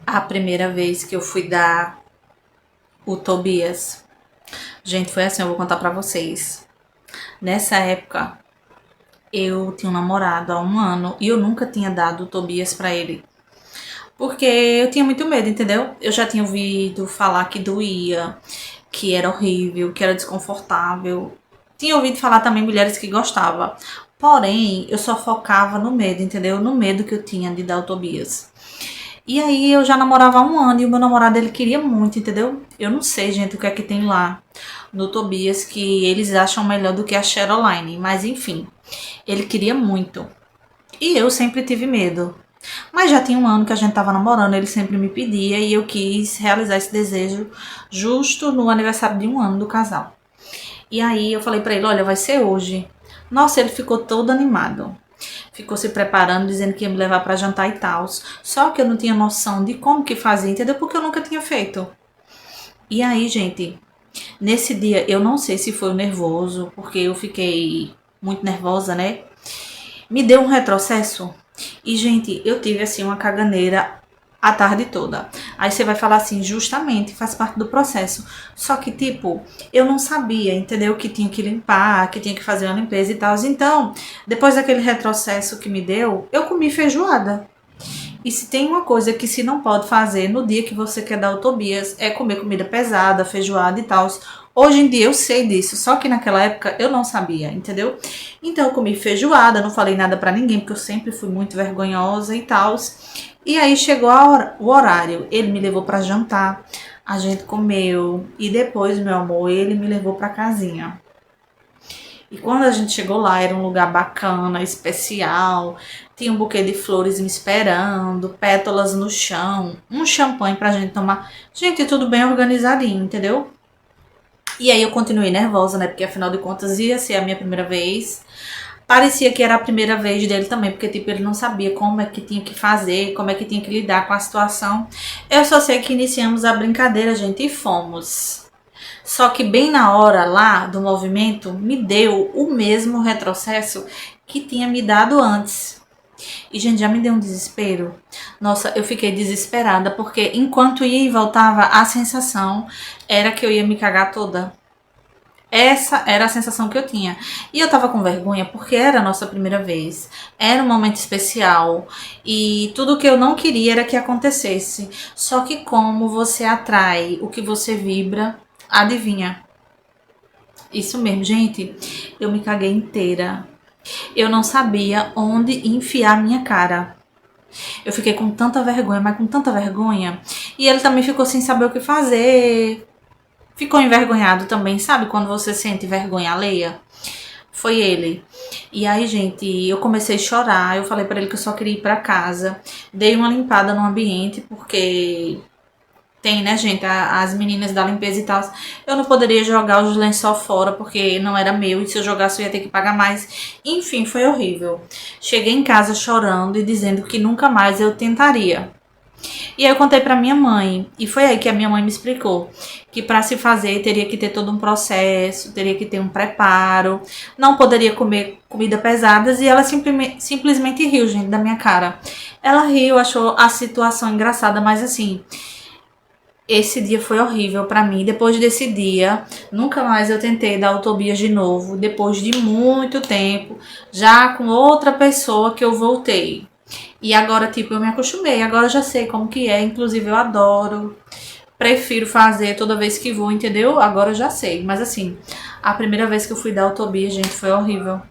A primeira vez que eu fui dar o Tobias, gente, foi assim, eu vou contar pra vocês. Nessa época, eu tinha um namorado há um ano e eu nunca tinha dado o Tobias pra ele. Porque eu tinha muito medo, entendeu? Eu já tinha ouvido falar que doía, que era horrível, que era desconfortável. Tinha ouvido falar também mulheres que gostavam. Porém, eu só focava no medo, entendeu? No medo que eu tinha de dar o Tobias. E aí eu já namorava há um ano e o meu namorado ele queria muito, entendeu? Eu não sei, gente, o que é que tem lá no Tobias que eles acham melhor do que a Cheryline, mas enfim, ele queria muito. E eu sempre tive medo. Mas já tinha um ano que a gente tava namorando, ele sempre me pedia e eu quis realizar esse desejo justo no aniversário de um ano do casal. E aí eu falei pra ele, olha, vai ser hoje. Nossa, ele ficou todo animado. Ficou se preparando, dizendo que ia me levar pra jantar e tal. Só que eu não tinha noção de como que fazia, entendeu? Porque eu nunca tinha feito. E aí, gente, nesse dia eu não sei se foi o nervoso, porque eu fiquei muito nervosa, né? Me deu um retrocesso. E, gente, eu tive assim uma caganeira a tarde toda. Aí você vai falar assim, justamente, faz parte do processo. Só que, tipo, eu não sabia, entendeu? Que tinha que limpar, que tinha que fazer uma limpeza e tal. Então, depois daquele retrocesso que me deu, eu comi feijoada. E se tem uma coisa que se não pode fazer no dia que você quer dar o Tobias, é comer comida pesada, feijoada e tal. Hoje em dia eu sei disso, só que naquela época eu não sabia, entendeu? Então eu comi feijoada, não falei nada pra ninguém, porque eu sempre fui muito vergonhosa e tal. E aí chegou o horário, ele me levou pra jantar, a gente comeu, e depois, meu amor, ele me levou pra casinha. E quando a gente chegou lá, era um lugar bacana, especial. Tinha um buquê de flores me esperando, pétalas no chão, um champanhe pra gente tomar. Gente, tudo bem organizadinho, entendeu? E aí eu continuei nervosa, né? Porque afinal de contas ia ser a minha primeira vez. Parecia que era a primeira vez dele também, porque tipo, ele não sabia como é que tinha que fazer, como é que tinha que lidar com a situação. Eu só sei que iniciamos a brincadeira, gente, e fomos. Só que bem na hora lá do movimento, me deu o mesmo retrocesso que tinha me dado antes. E, gente, já me deu um desespero. Nossa, eu fiquei desesperada, porque enquanto ia e voltava, a sensação era que eu ia me cagar toda. Essa era a sensação que eu tinha. E eu tava com vergonha porque era a nossa primeira vez. Era um momento especial. E tudo que eu não queria era que acontecesse. Só que como você atrai o que você vibra, adivinha? Isso mesmo, gente. Eu me caguei inteira. Eu não sabia onde enfiar minha cara. Eu fiquei com tanta vergonha, mas com tanta vergonha. E ele também ficou sem saber o que fazer. Ficou envergonhado também, sabe? Quando você sente vergonha alheia. Foi ele. E aí, gente, eu comecei a chorar. Eu falei pra ele que eu só queria ir pra casa. Dei uma limpada no ambiente, porque tem, né, gente, as meninas da limpeza e tal. Eu não poderia jogar os lençol fora porque não era meu e se eu jogasse eu ia ter que pagar mais. Enfim, foi horrível. Cheguei em casa chorando e dizendo que nunca mais eu tentaria. E aí eu contei pra minha mãe e foi aí que a minha mãe me explicou que para se fazer teria que ter todo um processo, teria que ter um preparo, não poderia comer comida pesadas e ela simplesmente riu, gente, da minha cara. Ela riu, achou a situação engraçada, mas assim, esse dia foi horrível pra mim. Depois desse dia, nunca mais eu tentei dar o Tobias de novo. Depois de muito tempo, já com outra pessoa que eu voltei. E agora, tipo, eu me acostumei. Agora eu já sei como que é. Inclusive, eu adoro. Prefiro fazer toda vez que vou, entendeu? Agora eu já sei. Mas assim, a primeira vez que eu fui dar o Tobias, gente, foi horrível.